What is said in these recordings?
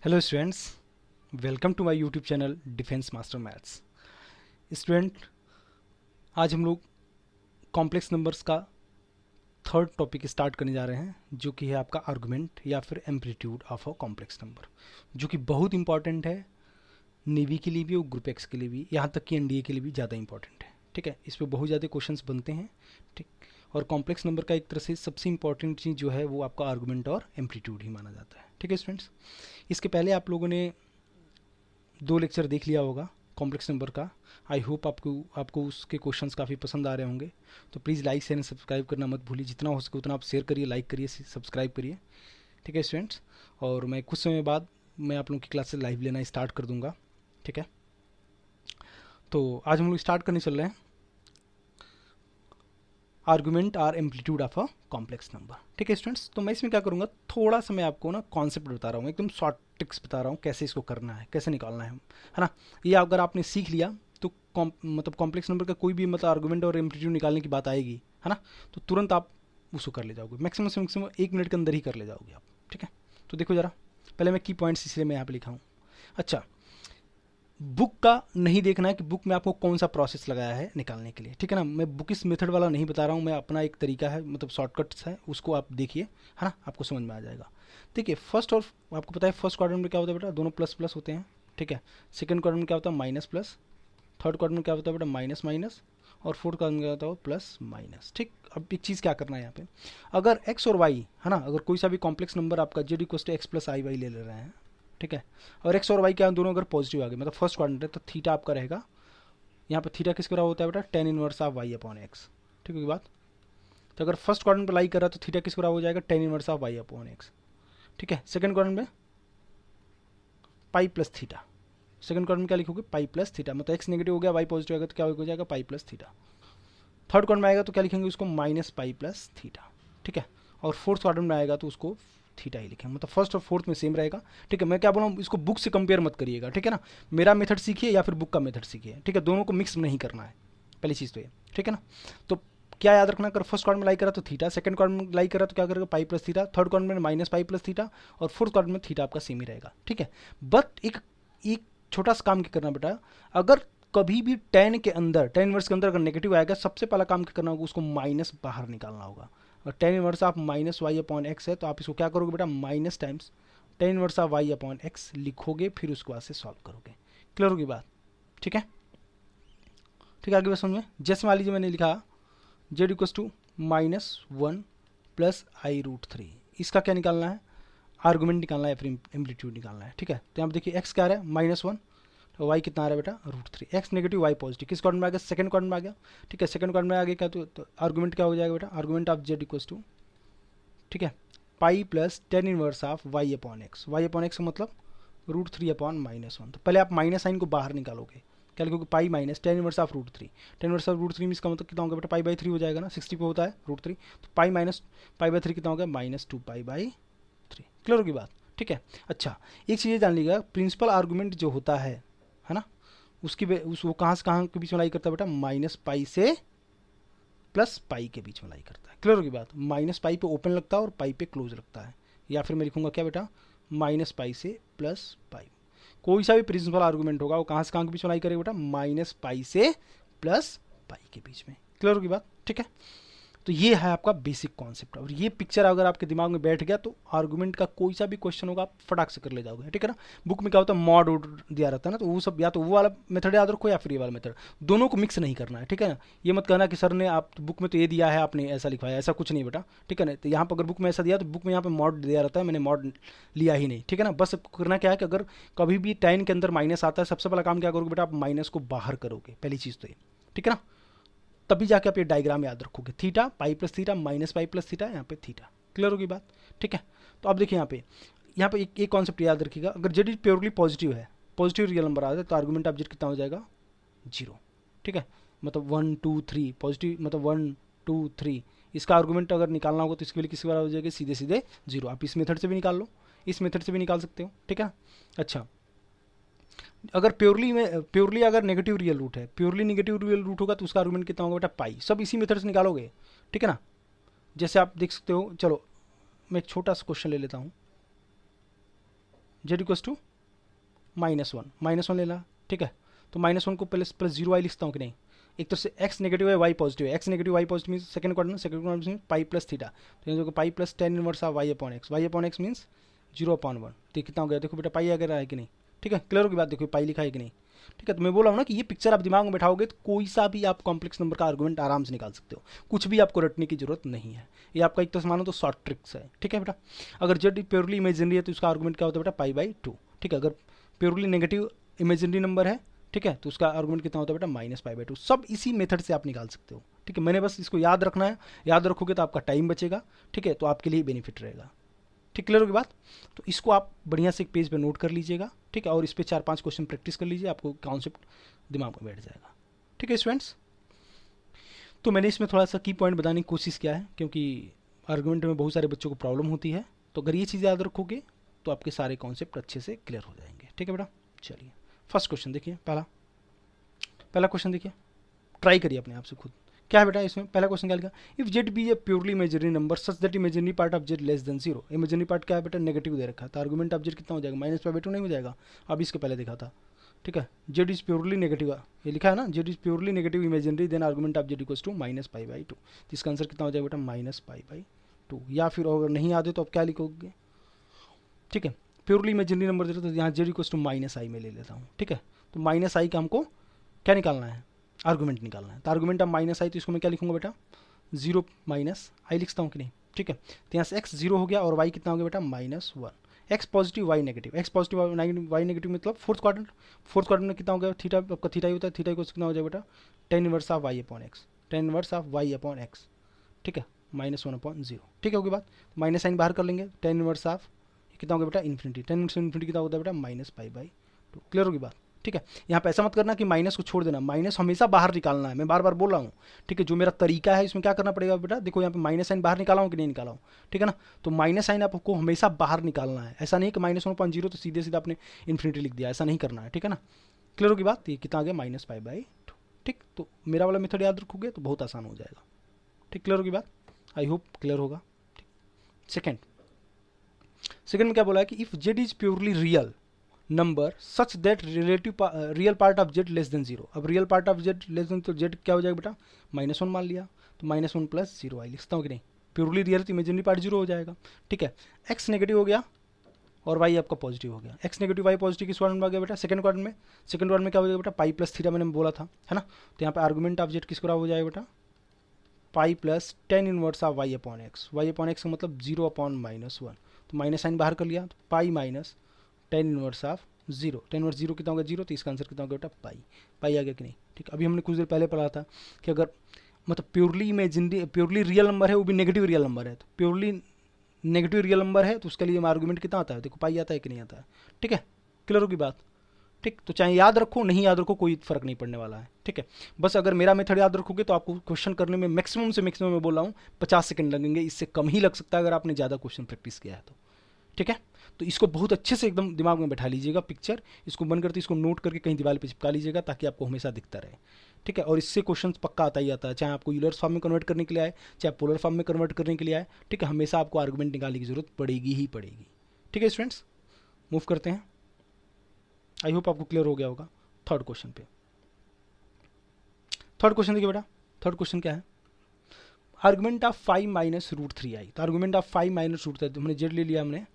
Hello students, welcome to my YouTube channel defence master maths. Student, आज हम लोग complex numbers का third topic start करने जा रहे हैं, जो कि है आपका आर्गुमेंट या फिर amplitude of a complex number, जो कि बहुत इंपॉर्टेंट है नेवी के लिए भी और ग्रुप एक्स के लिए भी, यहाँ तक कि एनडीए के लिए भी ज़्यादा इंपॉर्टेंट है। ठीक है, इस पर बहुत ज़्यादा क्वेश्चंस बनते हैं। ठीक, और कॉम्प्लेक्स नंबर का एक तरह से सबसे इंपॉर्टेंट चीज़ जो है वो आपका आर्गुमेंट और एम्पलीट्यूड ही माना जाता है। ठीक है स्टूडेंट्स, इसके पहले आप लोगों ने 2 लेक्चर देख लिया होगा कॉम्प्लेक्स नंबर का। आई होप आपको उसके क्वेश्चंस काफ़ी पसंद आ रहे होंगे। तो please like share and subscribe करना मत भूलिए, जितना हो सके उतना आप शेयर करिए, लाइक करिए, सब्सक्राइब करिए। ठीक है स्टूडेंट्स, और मैं कुछ समय बाद मैं आप लोगों की क्लास से लाइव लेना स्टार्ट कर दूंगा। ठीक है, तो आज हम लोग स्टार्ट करने चल रहे हैं argument or amplitude of a complex number. ठीक है स्टूडेंट्स, तो मैं इसमें क्या करूँगा, थोड़ा सा मैं आपको ना कॉन्सेप्ट बता रहा हूँ, एकदम शॉर्ट ट्रिक्स बता रहा हूँ कैसे इसको करना है, कैसे निकालना है ना। ये अगर आपने सीख लिया तो मतलब कॉम्प्लेक्स नंबर का कोई भी मतलब आर्गुमेंट और एम्पलीट्यूड निकालने की बात आएगी, है ना, तो तुरंत आप उसको कर ले जाओगे, मैक्सिमम से मैक्सिमम 1 मिनट के अंदर ही कर ले जाओगे आप। ठीक है, तो देखो ज़रा, पहले मैं की पॉइंट्स इसलिए मैं यहाँ पे लिखा हूँ। अच्छा, बुक का नहीं देखना है कि बुक में आपको कौन सा प्रोसेस लगाया है निकालने के लिए। ठीक है ना, मैं बुक इस मेथड वाला नहीं बता रहा हूँ, मैं अपना एक तरीका है, मतलब शॉर्टकट्स है, उसको आप देखिए, है ना, आपको समझ में आ जाएगा। देखिए फर्स्ट, और आपको पता है फर्स्ट क्वाड्रेंट में क्या होता है बेटा, दोनों प्लस प्लस होते हैं। ठीक है, सेकंड क्वाड्रेंट में क्या होता है, माइनस प्लस। थर्ड क्वाड्रेंट में क्या होता है बेटा, माइनस माइनस। और फोर्थ क्वाड्रेंट में क्या होता है, प्लस माइनस। ठीक, अब एक चीज़ क्या करना है यहाँ पे, अगर एक्स और वाई, है ना, अगर कोई सा भी कॉम्प्लेक्स नंबर आपका Z equal to X plus I Y ले रहे हैं, ठीक है, और एक्स और वाई क्या दोनों अगर पॉजिटिव आ गए, मतलब फर्स्ट क्वाड्रेंट है, तो थीटा आपका रहेगा यहाँ पे। थीटा किसके बराबर होता है बेटा, tan inverse of Y upon x. ठीक है बात, तो अगर फर्स्ट क्वाड्रेंट पर लाई कर रहा है तो थीटा किसके बराबर हो जाएगा, tan inverse of Y upon x. ठीक है, सेकंड क्वाड्रेंट में pi plus theta. Second quadrant में क्या लिखोगे, पाई प्लस थीटा, मतलब एक्स नेगेटिव हो गया, वाई पॉजिटिव हो गया, तो क्या हो जाएगा, पाई प्लस थीटा। थर्ड क्वाड्रेंट में आएगा तो क्या लिखेंगे उसको, माइनस पाई प्लस थीटा। ठीक है, और फोर्थ क्वाड्रेंट में आएगा तो उसको थीटा ही लिखेंगे, मतलब फर्स्ट और फोर्थ में सेम रहेगा। ठीक है, मैं क्या बोल रहा हूँ, इसको बुक से कंपेयर मत करिएगा। ठीक है ना, मेरा मेथड सीखिए या फिर बुक का मेथड सीखिए। ठीक है, दोनों को मिक्स नहीं करना है, पहली चीज़ तो ये। ठीक है ना, तो क्या याद रखना, अगर फर्स्ट क्वाड्रेंट में लाई करा तो थीटा, सेकंड क्वाड्रेंट में लाई करा तो क्या करेगा, पाई प्लस थीटा, थर्ड क्वाड्रेंट में माइनस पाई प्लस थीटा, और फोर्थ क्वाड्रेंट में थीटा आपका सेम ही रहेगा। ठीक है, बट एक छोटा सा काम क्या करना बेटा, अगर कभी भी टेन के अंदर, टेन इनवर्स के अंदर अगर नेगेटिव आएगा, सबसे पहला काम क्या करना होगा, उसको माइनस बाहर निकालना होगा। और टेन इनवर्स आप माइनस वाई अपॉन एक्स है, तो आप इसको क्या करोगे बेटा, minus times tan inverse of Y upon X लिखोगे, फिर उसके बाद से सॉल्व करोगे। क्लियर होगी बात? ठीक है, ठीक है, आगे बात समझ में। जैसे मान लीजिए मैंने लिखा Z equals to -1 plus I root three, इसका क्या निकालना है, आर्गुमेंट निकालना है, फिर एम्पलीट्यूड निकालना है। ठीक है, तो यहाँ पे देखिए एक्स क्या आ रहा है, -1, तो वाई कितना आ रहा है बेटा, √3। एक्स नेगेटिव वाई पॉजिटिव, किस क्वाड्रेंट में आ गया, सेकंड क्वाड्रेंट में आ गया। ठीक है, सेकंड क्वाड्रेंट में आ गया क्या, तो आर्गुमेंट क्या हो जाएगा बेटा, argument of Z equals to, ठीक है, pi plus tan inverse of Y upon X. Y upon X का मतलब √3 अपॉन -1। तो पहले आप माइनस साइन को बाहर निकालोगे, क्या लिखोगे, पाई minus tan inverse of √3। Ten inverse of √3 में इसका मतलब कितना होगा बेटा, पाई बाई 3 हो जाएगा ना, 60 पे होता है √3, तो पाई माइनस पाई बाई 3 कितना होगा, -2 पाई बाई 3। क्लियर होगी बात? ठीक है, अच्छा एक चीज़ जान लीजिएगा, प्रिंसिपल आर्गूमेंट जो होता है ना, उसकी वो कहाँ से कहाँ के बीच में लाई करता है बेटा, माइनस पाई से प्लस पाई के बीच में लाई करता है। क्लियर होगी बात? माइनस पाई पे ओपन लगता है और पाई पे क्लोज लगता है, या फिर मैं लिखूंगा क्या बेटा, माइनस पाई से प्लस पाई। कोई सा भी प्रिंसिपल आर्गूमेंट होगा वो कहाँ से कहाँ के बीच में लाई करेगा बेटा, माइनस पाई से प्लस पाई के बीच में। क्लियर होगी बात? ठीक है, तो ये है आपका बेसिक कॉन्सेप्ट, और ये पिक्चर अगर आपके दिमाग में बैठ गया तो आर्गुमेंट का कोई सा भी क्वेश्चन होगा आप फटाक से कर ले जाओगे। ठीक है ना, बुक में क्या होता है, मॉड दिया रहता है ना, तो वो सब या तो वो वाला मेथड याद रखो या फिर ये वाला मेथड, दोनों को मिक्स नहीं करना है। ठीक है ना, ये मत कहना कि सर ने आप बुक में तो ये दिया है आपने ऐसा लिखवाया, ऐसा कुछ नहीं बेटा। ठीक है ना, तो यहाँ पर अगर बुक में ऐसा दिया तो बुक में यहाँ पे मॉड दिया रहता है, मैंने मॉड लिया ही नहीं। ठीक है ना, बस करना क्या है कि अगर कभी भी टेन के अंदर माइनस आता है, सबसे पहला काम क्या करोगे बेटा, आप माइनस को बाहर करोगे, पहली चीज़ तो ये। ठीक है ना, तभी जाके आप ये डायग्राम याद रखोगे, theta pi plus theta minus pi plus theta, यहाँ पे थीटा। क्लियर होगी बात? ठीक है, तो अब देखिए यहाँ पे एक कॉन्सेप्ट याद रखिएगा, अगर जेड इज प्योरली पॉजिटिव है, पॉजिटिव रियल नंबर आ जाए, तो आर्गुमेंट ऑफ जेड कितना हो जाएगा, 0। ठीक है, मतलब 1 2 3 पॉजिटिव, मतलब 1 2 3, इसका आर्गुमेंट अगर निकालना होगा तो इसके लिए किसके बराबर हो जाएगा, सीधे सीधे 0। आप इस मेथड से भी निकाल लो, इस मेथड से भी निकाल सकते हो। ठीक है, अच्छा अगर प्योरली अगर नेगेटिव रियल रूट है, प्योरली नेगेटिव रियल रूट होगा तो उसका आर्गुमेंट कितना होगा बेटा, पाई। सब इसी मेथड से निकालोगे। ठीक है ना, जैसे आप देख सकते हो, चलो मैं एक छोटा सा क्वेश्चन ले लेता हूँ, जेड इक्वल्स टू -1 लेना, ठीक है। तो -1 को प्लस प्लस 0 वाई लिखता हूँ कि नहीं। एक तरफ से एक्स नेगेटिव है, वाई पॉजिटिव है। X negative, Y positive means second quadrant में पाई प्लस थीटा, तो यहाँ देखो pi plus tan inverse of Y upon X, Y upon x means 0/1। तो कितना हो गया, देखो बेटा पाई अगर है कि नहीं, ठीक है। क्लियर की बात, देखो पाई लिखा है कि नहीं, ठीक है। तो मैं बोला हूँ ना कि ये पिक्चर आप दिमाग में बैठाओगे तो कोई सा भी आप कॉम्प्लेक्स नंबर का आर्गुमेंट आराम से निकाल सकते हो, कुछ भी आपको रटने की जरूरत नहीं है। ये आपका एक तरह से मानो तो शॉर्ट ट्रिक्स है, ठीक है बेटा। अगर जेड प्योरली इमेजिनरी है तो उसका आर्गुमेंट क्या होता है बेटा, पाई/2, ठीक है। अगर प्योरली नेगेटिव इमेजिनरी नंबर है, ठीक है, तो उसका आर्गुमेंट कितना होता है बेटा, -पाई/2। सब इसी मेथड से आप निकाल सकते हो, ठीक है। मैंने बस इसको याद रखना है, याद रखोगे तो आपका टाइम बचेगा, ठीक है, तो आपके लिए बेनिफिट रहेगा, ठीक। क्लियर होगी बात। तो इसको आप बढ़िया से एक पेज पे नोट कर लीजिएगा, ठीक है, और इस पे 4-5 क्वेश्चन प्रैक्टिस कर लीजिए, आपको कॉन्सेप्ट दिमाग में बैठ जाएगा, ठीक है स्टूडेंट्स। तो मैंने इसमें थोड़ा सा की पॉइंट बताने की कोशिश किया है, क्योंकि आर्गुमेंट में बहुत सारे बच्चों को प्रॉब्लम होती है, तो अगर ये चीज़ याद रखोगे तो आपके सारे कॉन्सेप्ट अच्छे से क्लियर हो जाएंगे, ठीक है बेटा। चलिए फर्स्ट क्वेश्चन देखिए, पहला क्वेश्चन देखिए, ट्राई करिए अपने आप से खुद। क्या है बेटा इसमें, पहला क्वेश्चन क्या लिखा, if Z be a purely imaginary number such that imaginary part of Z less than 0। Imaginary part क्या है बेटा, नेगेटिव दे रखा है, तो आर्गुमेंट ऑफ जेड कितना हो जाएगा, -पाई/2 नहीं हो जाएगा, अभी इसके पहले देखा था, ठीक है। जेड इज प्योरली नेगेटिव, ये लिखा है ना, Z is purely negative imaginary then argument of Z equals to -पाई/2। तो इसका आंसर कितना हो जाएगा बेटा, -पाई/2। या फिर अगर नहीं आते तो आप क्या लिखोगे, ठीक है। प्योरली इमेजिनरी नंबर दे रहे तो यहाँ जेड इक्वल्स टू -i में ले लेता हूँ, ठीक है। तो -i का हमको क्या निकालना है, आर्गुमेंट निकालना है। तो आर्गुमेंट ऑफ -i, तो इसको मैं क्या लिखूंगा बेटा, 0 - i लिखता हूँ कि नहीं, ठीक है। तो यहाँ से x 0 हो गया और y कितना हो गया बेटा, -1। x positive y negative, x positive y negative मतलब फोर्थ क्वाड्रेंट में कितना हो गया, थीटा आपका थीटा ही होता है, थीटा को कितना हो जाएगा बेटा, tan inverse of y upon x, tan inverse of y upon x, ठीक है, -1/0, ठीक है। होगी बात, माइनस साइन बाहर कर लेंगे, tan इनवर्स ऑफ कितना हो गया बेटा, इन्फिनिटी, tan इनवर्स इन्फिनिटी कितना होता है बेटा, -पाई/2। क्लियर होगी बात, ठीक है। यहाँ पे ऐसा मत करना कि माइनस को छोड़ देना, माइनस हमेशा बाहर निकालना है, मैं बार बार बोल रहा हूँ, ठीक है। जो मेरा तरीका है इसमें क्या करना पड़ेगा बेटा, देखो यहाँ पे माइनस साइन बाहर निकाला हूँ कि नहीं निकाला हूँ, ठीक है ना। तो माइनस साइन आपको हमेशा बाहर निकालना है, ऐसा नहीं कि -1/0 तो सीधे सीधे आपने इन्फिनिटी लिख दिया, ऐसा नहीं करना है, ठीक है ना। क्लियर होगी बात, ये कितना आ गया, -पाई/2, ठीक। तो मेरा वाला मेथड याद रखोगे तो बहुत आसान हो जाएगा, ठीक। क्लियर होगी बात, आई होप क्लियर होगा, ठीक। सेकेंड में क्या बोला है कि if Z is purely real number such that real part of Z less than 0। अब real part of Z less then, तो जेड क्या हो जाएगा बेटा, -1 मान लिया, तो -1 + 0i लिखता हूँ कि नहीं। प्योरली रियल तो इमेजिनरी पार्ट 0 हो जाएगा, ठीक है। x नेगेटिव हो गया और y आपका पॉजिटिव हो गया, x नेगेटिव y पॉजिटिव किस क्वाड्रेंट में आ गया बेटा, सेकंड क्वाड्रेंट में क्या हो जाएगा बेटा, पाई प्लस थीटा मैंने बोला था, है ना। तो यहाँ पे आर्गुमेंट ऑफ जेड किस बराबर हो जाएगा बेटा, pi plus tan inverse of y upon x, y upon X का मतलब 0/-1, तो माइनस साइन बाहर कर लिया, तो pi minus tan inverse of 0, tan inverse 0 कितना हो गया, 0, तो इसका आंसर कितना हो गया बेटा, पाई आ गया कि नहीं, ठीक। अभी हमने कुछ देर पहले पढ़ा था कि अगर मतलब प्योरली रियल नंबर है, वो भी नेगेटिव रियल नंबर है, तो प्योरली नेगेटिव रियल नंबर है तो उसके लिए आर्गुमेंट कितना आता है, देखो पाई आता है कि नहीं आता है, ठीक है। क्लियर होगी बात, ठीक। तो चाहे याद रखो नहीं याद रखो कोई फर्क नहीं पड़ने वाला है, ठीक है। बस अगर मेरा मेथड याद रखोगे तो आपको क्वेश्चन करने में मैक्सिमम से मैक्सिमम मैं बोल रहा हूँ 50 सेकंड लगेंगे, इससे कम ही लग सकता है अगर आपने ज़्यादा क्वेश्चन प्रैक्टिस किया है तो, ठीक है। तो इसको बहुत अच्छे से एकदम दिमाग में बैठा लीजिएगा पिक्चर, इसको बंद करके इसको नोट करके कहीं दीवार पे चिपका लीजिएगा ताकि आपको हमेशा दिखता रहे, ठीक है। और इससे क्वेश्चन पक्का आता ही आता है, चाहे आपको यूलर्स फॉर्म में कन्वर्ट करने के लिए आए, चाहे पोलर फॉर्म में कन्वर्ट करने के लिए आए, ठीक है। हमेशा आपको आर्गुमेंट निकालने की जरूरत पड़ेगी ही पड़ेगी, ठीक है स्टूडेंट्स। मूव करते हैं, आई होप आपको क्लियर हो गया होगा। थर्ड क्वेश्चन देखिए बेटा, थर्ड क्वेश्चन क्या है, आर्गुमेंट ऑफ 5 - √3i। तो आर्गुमेंट ऑफ 5 - √3, तो हमने जेड ले लिया, हमने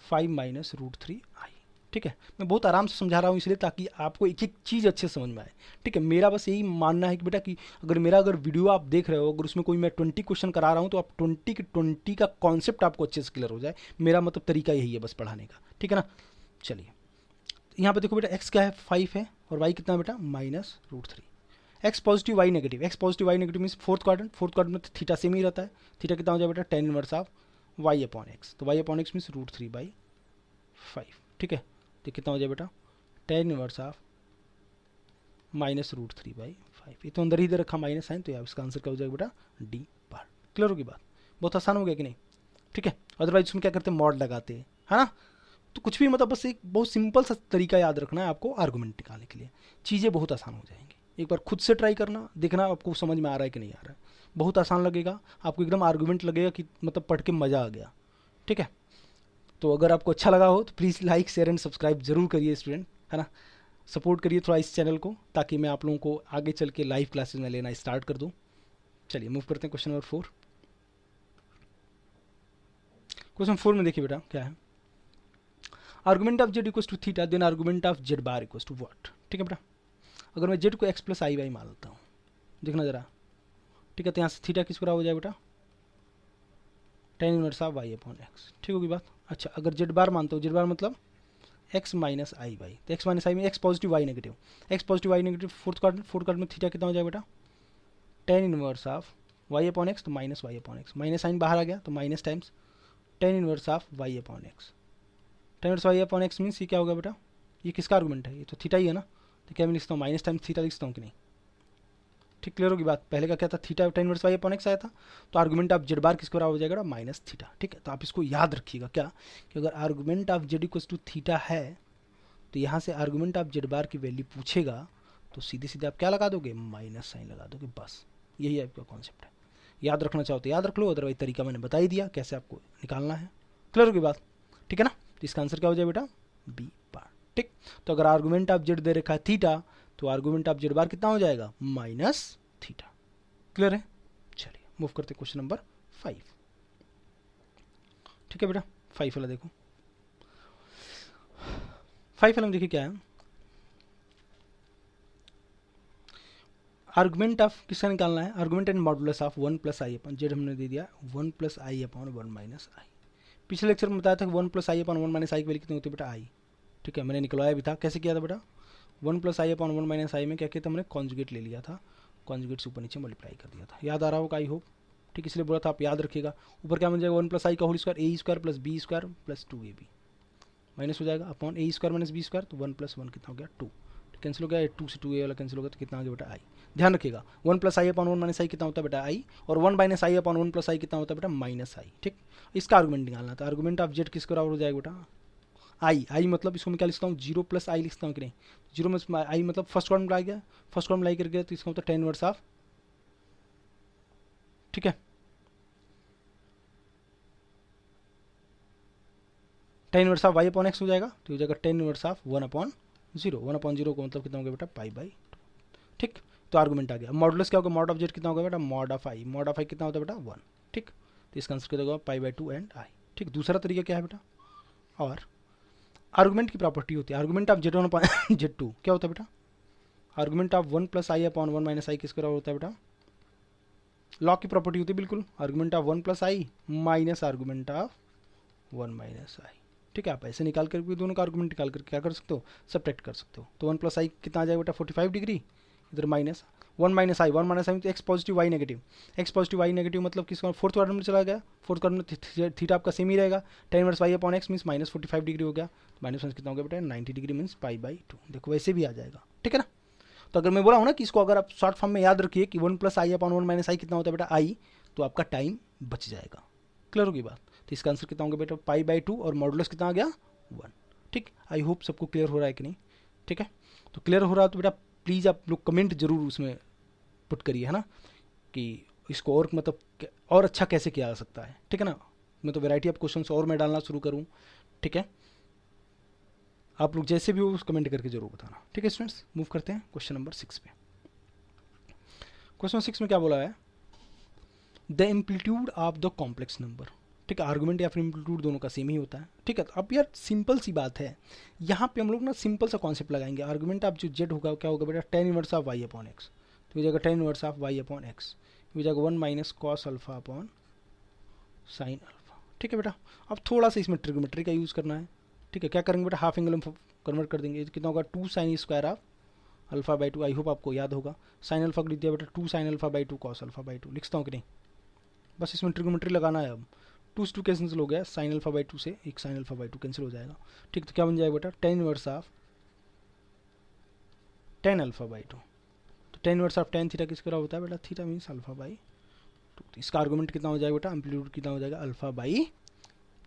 5 - √3i, ठीक है। मैं बहुत आराम से समझा रहा हूँ इसलिए ताकि आपको एक एक चीज़ अच्छे से समझ में आए, ठीक है। मेरा बस यही मानना है कि बेटा कि अगर वीडियो आप देख रहे हो, अगर उसमें कोई मैं 20 क्वेश्चन करा रहा हूँ तो आप 20 के 20 का कॉन्सेप्ट आपको अच्छे से क्लियर हो जाए, मेरा मतलब तरीका यही है बस पढ़ाने का, ठीक है ना। चलिए यहाँ पे देखो बेटा, x क्या है, 5 है, और y कितना है बेटा, -√3। x positive y negative, x positive y negative means fourth quadrant में थीटा सेम ही रहता है, थीटा कितना हो जाएगा बेटा, tan inverse of y upon x, तो y अपॉन x मीन्स √3/5, ठीक है। तो कितना हो जाएगा बेटा, tan इनवर्स ऑफ -√3/5, ये तो अंदर ही दे रखा माइनस साइन, तो यार इसका आंसर क्या हो जाएगा बेटा, डी पार्ट। क्लियर होगी बात, बहुत आसान हो गया कि नहीं, ठीक है। अदरवाइज उसमें क्या करते हैं, मॉड लगाते हैं, है ना। तो कुछ भी मतलब बस एक बहुत सिंपल सा तरीका याद रखना है आपको आर्गुमेंट निकालने के लिए, चीज़ें बहुत आसान हो जाएंगी। एक बार खुद से ट्राई करना, देखना आपको समझ में आ रहा है कि नहीं आ रहा है, बहुत आसान लगेगा आपको, एकदम आर्गुमेंट लगेगा कि मतलब पढ़ के मज़ा आ गया, ठीक है। तो अगर आपको अच्छा लगा हो तो please like share and subscribe जरूर करिए स्टूडेंट, है ना। सपोर्ट करिए थोड़ा इस चैनल को, ताकि मैं आप लोगों को आगे चल के लाइव क्लासेस में लेना स्टार्ट कर दूँ। चलिए मूव करते हैं क्वेश्चन नंबर 4। क्वेश्चन 4 में देखिए बेटा क्या है, argument of Z equals to theta then argument of Z bar equals to what. ठीक है बेटा, अगर मैं जेड को एक्स प्लस आई वाई मान लेता हूँ, देखना जरा, ठीक है, तो यहाँ से थीटा किस बराबर हो जाए बेटा, tan inverse of Y upon x. ठीक होगी बात। अच्छा, अगर जेड बार मानता हूँ, जेड बार मतलब एक्स माइनस आई वाई, तो एक्स माइनस आई में x positive y negative, x positive y negative, fourth quad में थीटा कितना हो जाए बेटा, tan inverse of Y upon x, तो minus Y upon x, minus sign बाहर आ गया तो minus times tan inverse of Y upon x. tan inverse y upon x means ये क्या होगा बेटा, ये किसका आर्गुमेंट है, ये तो थीटा ही है ना, तो क्या मैं लिखता हूँ माइनस टाइम्स थीटा लिखता हूँ कि नहीं। ठीक, क्लियर होगी बात। पहले का क्या था, theta tan inverse y upon x आया था, तो आर्गुमेंट ऑफ जेड बार किसके बराबर हो जाएगा, माइनस थीटा। ठीक है, तो आप इसको याद रखिएगा क्या, कि अगर argument of Z equals to theta है, तो यहाँ से आर्गुमेंट ऑफ जेड बार की वैल्यू पूछेगा तो सीधे सीधे आप क्या लगा दोगे, माइनस साइन लगा दोगे, बस यही आपका कॉन्सेप्ट है। याद रखना चाहो तो याद रख लो, अदरवाइज तरीका मैंने बता ही दिया कैसे आपको निकालना है। क्लियर होगी बात, ठीक है ना। तो इसका आंसर क्या हो जाए बेटा, बी बार। ठीक, तो अगर आर्गुमेंट ऑफ जेड दे रखा है थीटा, तो आर्गुमेंट ऑफ जेड बार कितना हो जाएगा, माइनस थीटा। क्लियर है। चलिए मूव करते क्वेश्चन नंबर 5। ठीक है बेटा, 5 वाला देखो, 5 वाला में देखिए क्या है, आर्गुमेंट ऑफ किसका निकालना है, argument and modulus of 1 plus i upon Z हमने दे दिया 1 प्लस आई अपॉन 1 माइनस आई। पिछले लेक्चर में बताया था कि 1 प्लस आई अपॉन 1 माइनस आई की वैल्यू कितनी होती है बेटा, आई। ठीक है, मैंने निकलवाया भी था, कैसे किया था बेटा, 1 plus i upon 1 minus i में क्या किया था, हमने कॉन्जुगेट ले लिया था, कॉन्जुगेट से ऊपर नीचे मल्टीप्लाई कर दिया था, याद आ रहा होगा आई होप। ठीक, इसलिए बोला था आप याद रखिएगा। ऊपर क्या बन जाएगा, 1 प्लस आई का whole square a square plus b square plus 2ab minus हो जाएगा upon a square minus b square, तो 1 प्लस 1 कितना हो गया 2, कैंसिल हो गया, 2 से 2a वाला कैंसिल हो गया, तो कितना आ गया बेटा आई। ध्यान रखिएगा 1 प्लस आई अपॉन 1 माइनस आई कितना होता है बेटा आई, और 1 माइनस आई अपॉन 1 प्लस आई कितना होता है बेटा, माइनस आई। ठीक, इसका आर्गुमेंट निकालना था, आर्गुमेंट ऑफ जेड किसके बराबर हो जाएगा बेटा, आई। आई मतलब इसको मैं क्या लिखता हूँ, 0 प्लस आई लिखता हूँ कि नहीं, 0 में आई मतलब फर्स्ट कॉलम लाई गया, फर्स्ट कॉलम लाई करके, तो इसका मतलब tan इनवर्स ऑफ, ठीक है, tan inverse of Y upon x हो जाएगा, तो हो जाएगा tan inverse of 1 upon 0, 1 upon 0 को मतलब कितना हो गया बेटा, पाई बाई 2। ठीक, तो आर्गुमेंट आ गया। मॉडुलस क्या होगा, मॉड ऑफ जेड कितना होगा बेटा, mod of i, mod of i कितना होता है बेटा 1। ठीक, तो इसका आंसर कितना होगा, पाई बाई 2 एंड आई। ठीक, दूसरा तरीका क्या है बेटा, और आर्गुमेंट की प्रॉपर्टी होती है, argument of Z 1 upon Z 2 क्या होता है बेटा, argument of 1 plus i upon 1 minus i किसके बराबर होता है बेटा, लॉग की प्रॉपर्टी होती है बिल्कुल, argument of 1 plus i minus argument of 1 minus i. ठीक है, आप ऐसे निकाल कर भी दोनों का आर्गुमेंट निकाल कर क्या कर सकते हो, सब्ट्रैक्ट कर सकते हो। तो 1 प्लस आई कितना आ जाएगा बेटा 45 डिग्री, इधर minus 1 minus i, 1 minus i तो x positive y negative, x positive y negative मतलब किसका, फोर्थ क्वाड्रेंट में चला गया, फोर्थ क्वाड्रेंट में थीटा आपका सेम ही रहेगा, tan inverse y upon x means minus 45 degree हो गया, माइनस कितना हो गया बेटा 90 डिग्री मीन्स पाई बाई 2। देखो वैसे भी आ जाएगा, ठीक है ना। तो अगर मैं बोला हूँ ना कि इसको अगर आप शॉर्ट फॉर्म में याद रखिए कि 1 प्लस आई अपॉन 1 माइनस आई कितना होता है बेटा आई, तो आपका टाइम बच जाएगा। क्लियर होगी बात। तो इसका आंसर कितना होगा बेटा पाई बाई 2, और मॉडुलस कितना आ गया 1। ठीक, आई होप सबको क्लियर हो रहा है कि नहीं। ठीक है, तो क्लियर हो रहा है तो बेटा प्लीज़ आप लोग कमेंट जरूर उसमें पुट करिए, है ना, कि इसको और मतलब और अच्छा कैसे किया जा सकता है। ठीक है ना, मैं तो वैरायटी ऑफ क्वेश्चंस और मैं डालना शुरू करूँ। ठीक है, आप लोग जैसे भी हो कमेंट करके जरूर बताना। ठीक है स्टूडेंट्स, मूव करते हैं क्वेश्चन नंबर 6 पे। क्वेश्चन 6 में क्या बोला है, the amplitude of the complex number. ठीक है, आर्गुमेंट या फिर एम्पलीट्यूड दोनों का सेम ही होता है। ठीक है, तो अब यार सिंपल सी बात है, यहाँ पे हम लोग ना सिंपल सा कॉन्सेप्ट लगाएंगे। आर्गुमेंट ऑफ जो जेड होगा क्या होगा बेटा tan inverse of Y upon x, तो हो जाएगा tan inverse of Y upon x, हो जाएगा 1 minus cos alpha upon sine alpha. ठीक है बेटा, अब थोड़ा सा इसमें ट्रिग्नोमेट्री का यूज़ करना है। ठीक है, क्या करेंगे बेटा हाफ एंगल में कन्वर्ट कर देंगे, कितना होगा 2 sine square of alpha by 2। I hope आपको याद होगा, साइन अल्फा को लिख दिया बेटा 2 sine alpha by 2 cos alpha by 2। लिखता हूँ कि नहीं, बस इसमें ट्रिग्नोमेट्री लगाना है। अब 2 से 2 कैंसिल हो गया, साइन अल्फा बाई 2 से एक साइन अल्फा बाई 2 कैंसिल हो जाएगा। ठीक, तो क्या बन जाएगा बेटा tan inverse of tan alpha by 2। तो tan inverse of tan theta किसका होता है बेटा, थीटा मीन्स अल्फा बाई 2। तो इसका आर्गुमेंट कितना हो जाएगा बेटा, एम्पलीट्यूड कितना हो जाएगा अल्फा बाई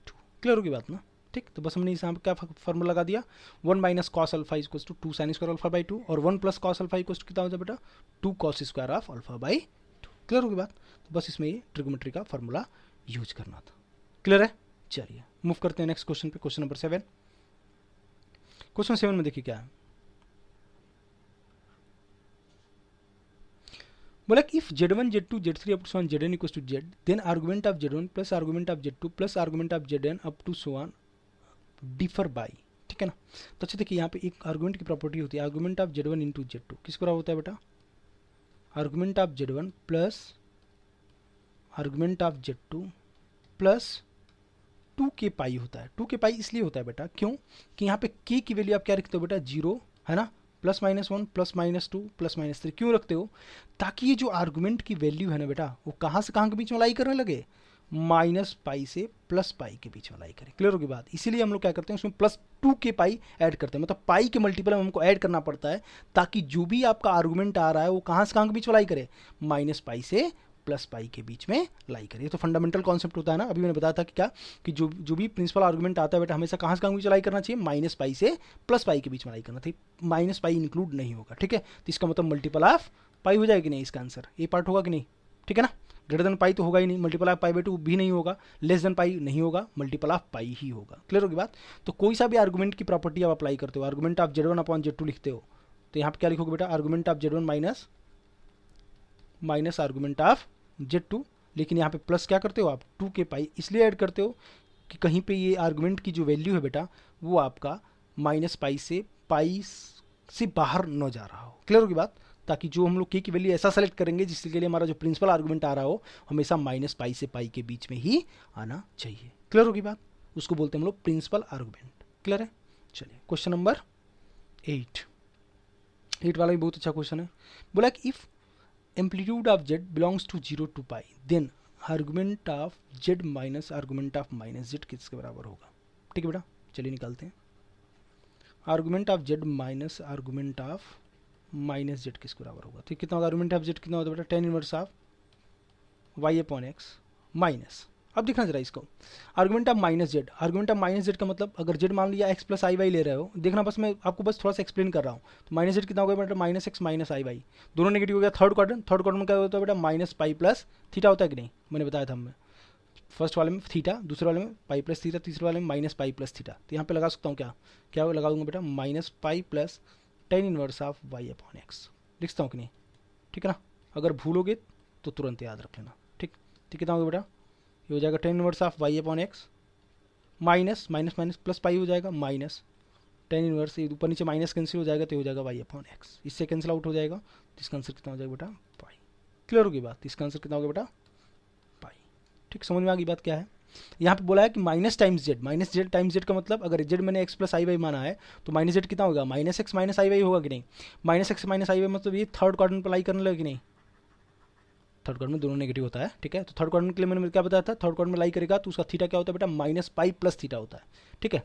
2। क्लियर होगी बात ना। ठीक, तो बस हमने यहाँ पर क्या फॉर्मूला लगा दिया, 1 minus cos alpha equals to 2 sine square alpha by 2, और 1 plus cos alpha equals to कितना हो जाएगा बेटा 2 cos square of alpha by 2। Clear होगी बात। तो बस इसमें ये ट्रिग्नोमेट्री का फॉर्मूला यूज करना था। क्लियर है। चलिए मूव करते हैं नेक्स्ट क्वेश्चन पे, क्वेश्चन नंबर 7। क्वेश्चन 7 में देखिए क्या है, बोला कि if z1 z2 z3 up to so on zn equals to z, then argument of z1 plus argument of z2 plus argument of zn up to so on differ by, ठीक है ना। तो अच्छा देखिए यहाँ पे एक आर्गुमेंट की प्रॉपर्टी होती है, argument of z1 into z2 किसको बराबर होता है बेटा, argument of z1 plus argument of z2 plus 2k पाई होता है। 2k पाई इसलिए होता है बेटा क्यों कि यहाँ पे k की वैल्यू आप क्या रखते हो बेटा, 0 है ना, plus minus 1 plus minus 2 plus minus 3 क्यों रखते हो, ताकि ये जो आर्गुमेंट की वैल्यू है ना बेटा वो कहाँ से कहाँ के बीच में लाई करने लगे, माइनस पाई से प्लस पाई के बीच में लाई करें। क्लियर होगी बात, इसीलिए हम लोग क्या करते हैं उसमें प्लस 2k पाई ऐड करते हैं, मतलब पाई के मल्टीपल में हमको ऐड करना पड़ता है ताकि जो भी आपका आर्गुमेंट आ रहा है वो कहाँ से कहाँ के बीच में लाई करे, माइनस पाई से प्लस पाई के बीच में लाई करिए। तो फंडामेंटल कॉन्सेप्ट होता है ना, अभी मैंने बताया था कि क्या कि जो भी प्रिंसिपल आर्गुमेंट आता है बेटा हमेशा कहाँ से कहाँ के बीच लाई करना चाहिए, माइनस पाई से प्लस पाई के बीच में लाई करना चाहिए, माइनस पाई इंक्लूड नहीं होगा, ठीक है। तो इसका मतलब मल्टीपल ऑफ पाई हो जाएगा कि नहीं, इसका आंसर ये पार्ट होगा कि नहीं, ठीक है ना। ग्रेटर देन पाई तो होगा ही नहीं, मल्टीपल ऑफ पाई बाई 2 भी नहीं होगा, लेस देन पाई नहीं होगा, मल्टीपल ऑफ पाई ही होगा। क्लियर होगी बात। तो कोई सा भी आर्गुमेंट की प्रॉपर्टी आप अप्लाई करते हो, argument of z1 upon z2 लिखते हो, तो यहाँ पे क्या लिखोगे बेटा, argument of z1 minus argument of z2, लेकिन यहाँ पे प्लस क्या करते हो आप, 2k पाई इसलिए ऐड करते हो कि कहीं पे ये आर्गुमेंट की जो वैल्यू है बेटा वो आपका माइनस पाई से बाहर न जा रहा हो। क्लियर होगी बात, ताकि जो हम लोग k की वैल्यू ऐसा सेलेक्ट करेंगे जिसके लिए हमारा जो प्रिंसिपल आर्गुमेंट आ रहा हो हमेशा माइनस पाई से पाई के बीच में ही आना चाहिए। क्लियर होगी बात, उसको बोलते हैं हम लोग प्रिंसिपल आर्गुमेंट। क्लियर है। चलिए क्वेश्चन नंबर 8 वाला भी बहुत अच्छा क्वेश्चन है। बोला कि if amplitude of z belongs to 0 to pi, then argument of z minus argument of minus z किसके बराबर होगा। ठीक है बेटा, चलिए निकालते हैं। Argument of z minus argument of minus z किसके बराबर होगा। तो कितना होगा, आर्गुमेंट ऑफ z कितना होता है बेटा, tan inverse of y upon x minus, अब देखना जरा इसको, argument of minus z, argument of minus z का मतलब अगर z मान लिया x प्लस आई वाई ले रहे हो, देखना बस मैं आपको बस थोड़ा सा एक्सप्लेन कर रहा हूँ। तो माइनस z कितना होगा बेटा, minus x minus i Y, दोनों नेगेटिव हो गया। थर्ड क्वाड्रेंट में क्या होता है बेटा, माइनस पाई प्लस थीटा होता है कि नहीं, मैंने बताया था हमें फर्स्ट वाले में थीटा, दूसरे वाले में पाई प्लस थीटा, तीसरे वाले में माइनस पाई प्लस थीटा। तो यहाँ पे लगा सकता हूँ क्या लगा दूंगा बेटा, minus pi plus tan inverse of Y upon x लिखता हूँ कि नहीं, ठीक है ना। अगर भूलोगे तो तुरंत याद रख लेना, ठीक। तो कितना होगा बेटा, ये हो जाएगा tan inverse of Y upon x minus minus minus plus pi हो जाएगा माइनस टेन इनवर्स, ऊपर नीचे माइनस कैंसिल हो जाएगा तो हो जाएगा वाई अपॉन एक्स, इससे कैंसिल आउट हो जाएगा। तो इसका आंसर कितना हो जाएगा बेटा, पाई। क्लियर होगी बात, इसका आंसर कितना होगा बेटा, पाई। ठीक, समझ में आ गई बात क्या है। यहाँ पे बोला है कि minus times Z, minus Z times Z का मतलब अगर जेड मैंने एक्स प्लस आई वाई माना है तो माइनस जेड कितना होगा, minus x minus i Y होगा कि नहीं। Minus x minus i Y मतलब ये थर्ड क्वाड्रेंट पर लाई करने लगे कि नहीं, थर्ड क्वाड्रेंट में दोनों नेगेटिव होता है, ठीक है। तो थर्ड क्वाड्रेंट के लिए मैंने क्या बताया था, थर्ड क्वाड्रेंट में लाई करेगा तो उसका थीटा क्या होता है बेटा, माइनस पाई प्लस थीटा होता है, ठीक है।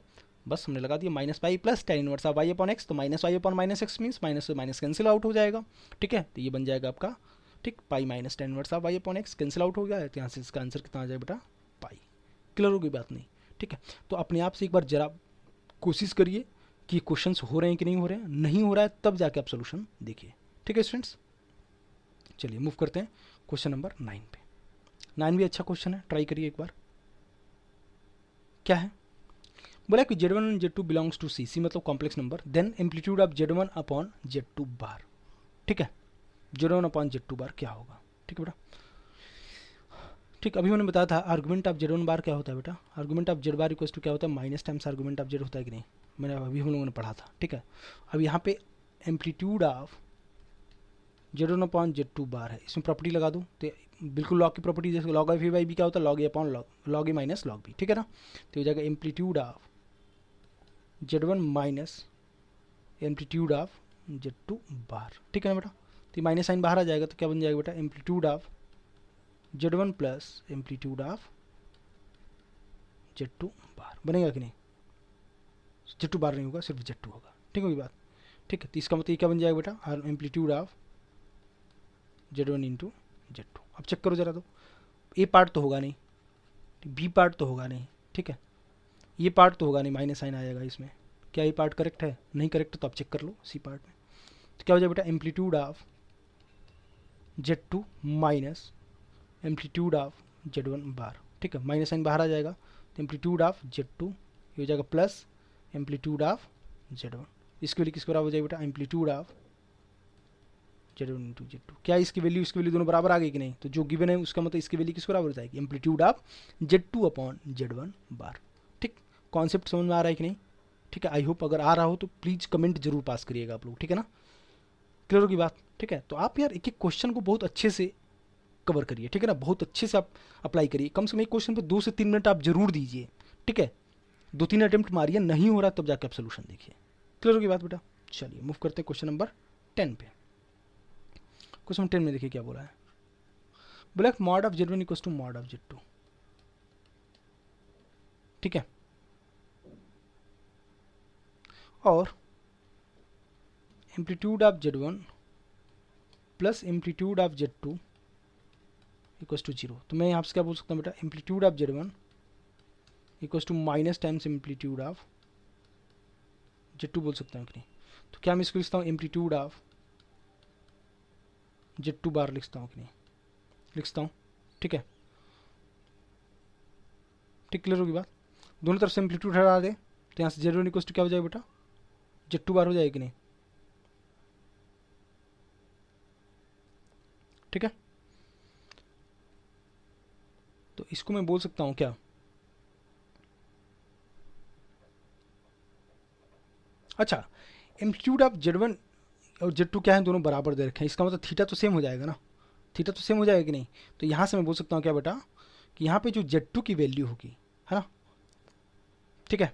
बस हमने लगा दिया minus pi plus tan inverse of Y upon x, तो minus Y upon minus x means minus से माइनस कैंसिल आउट हो जाएगा, ठीक है। तो ये बन जाएगा आपका, ठीक, pi minus tan inverse of Y upon x cancel out हो गया है, तो यहाँ से इसका आंसर कितना आ जाएगा बेटा, पाई। क्लियर होगी बात नहीं, ठीक है। तो अपने आप से एक बार जरा कोशिश करिए कि क्वेश्चन हो रहे हैं कि नहीं हो रहे हैं, नहीं हो रहा है तब जाके आप सोल्यूशन देखिए, ठीक है स्टूडेंट्स। चलिए मूव करते हैं क्वेश्चन नंबर 9 पे। 9 भी अच्छा क्वेश्चन है, ट्राई करिए एक बार। क्या है, बोला कि z1 and z2 belongs to C, C मतलब complex number, then amplitude of z1 upon z2 bar, ठीक है। z1 अपॉन z2 बार क्या होगा, ठीक है बेटा। ठीक, अभी मैंने बताया था आर्गुमेंट ऑफ z1 बार क्या होता है बेटा, argument of z bar equals to क्या होता है, minus times argument of z होता है कि नहीं, मैंने अभी हम लोगों ने पढ़ा था, ठीक है। अब यहाँ पे amplitude of z1 upon z2 बार है, इसमें प्रॉपर्टी लगा दूँ तो बिल्कुल लॉग की प्रॉपर्टी, जैसे log of a by b क्या होता है, log a upon log a minus log b, ठीक है ना। तो हो जाएगा amplitude of z1 minus amplitude of z2 bar, ठीक है ना बेटा। तो माइनस साइन बाहर आ जाएगा तो क्या बन जाएगा बेटा, amplitude of z1 plus amplitude of z2 बार बनेगा कि नहीं, z2 बार नहीं होगा, सिर्फ z2 होगा, ठीक होगी बात, ठीक है। तो इसका मतलब क्या बन जाएगा बेटा, amplitude of z1 into z2। अब चेक करो जरा, तो ए पार्ट तो होगा नहीं, बी पार्ट तो होगा नहीं, ठीक है, ये पार्ट तो होगा नहीं, माइनस साइन आ जाएगा इसमें। क्या ये पार्ट करेक्ट है, नहीं करेक्ट तो आप चेक कर लो सी पार्ट में। तो क्या हो जाएगा बेटा, amplitude of z2 minus amplitude of z1 बार, ठीक है, माइनस साइन बाहर आ जाएगा तो एम्पलीट्यूड ऑफ Z2 ये हो जाएगा प्लस एम्पलीट्यूड ऑफ Z1। इसके वैल्यू किसके बराबर हो जाएगी बेटा, amplitude of Z1 into Z2। क्या इसकी वैल्यू दोनों बराबर आ गई कि नहीं, तो जो गिवन है उसका मतलब इसकी वैल्यू किसके बराबर हो जाएगी, amplitude of Z2 upon Z1 बार। ठीक, कॉन्सेप्ट समझ में आ रहा है कि नहीं, ठीक है। आई होप अगर आ रहा हो तो प्लीज़ कमेंट जरूर पास करिएगा आप लोग, ठीक है ना, क्लियर होगी बात, ठीक है। तो आप यार एक एक क्वेश्चन को बहुत अच्छे से कवर करिए, ठीक है ना, बहुत अच्छे से आप अप्लाई करिए। कम से कम एक क्वेश्चन पे 2 से 3 मिनट आप जरूर दीजिए, ठीक है। 2-3 अटेम्प्ट मारिए, नहीं हो रहा तब जाके आप सोल्यूशन देखिए, क्लियर होगी बात बेटा। चलिए मूव करते हैं क्वेश्चन नंबर 10 पे। क्वेश्चन 10 में देखिए क्या बोला है, बोला mod of Z1 equals to mod of Z2, ठीक है। और amplitude of Z1 plus amplitude of Z2 equals to 0। तो मैं यहाँ से क्या बोल सकता हूँ बेटा, amplitude of Z1 equals to minus times amplitude of Z2 बोल सकता हूँ कि नहीं। तो क्या मैं इसको लिखता हूँ एम्पलीट्यूड ऑफ Z2 बार लिखता हूँ कि नहीं, लिखता हूँ, ठीक है। ठीक, क्लियर होगी बात। दोनों तरफ से एम्पलीट्यूड हटा दे तो यहाँ से Z1 इक्वल्स टू क्या हो जाएगा बेटा, Z2 बार हो जाएगी कि नहीं, ठीक है। तो इसको मैं बोल सकता हूँ क्या, अच्छा एम्पलीट्यूड ऑफ Z1 और Z2 क्या है, दोनों बराबर दे रखे हैं, इसका मतलब थीटा तो सेम हो जाएगा ना, थीटा तो सेम हो जाएगा कि नहीं। तो यहाँ से मैं बोल सकता हूँ क्या बेटा, कि यहाँ पे जो Z2 की वैल्यू होगी, है ना, ठीक है,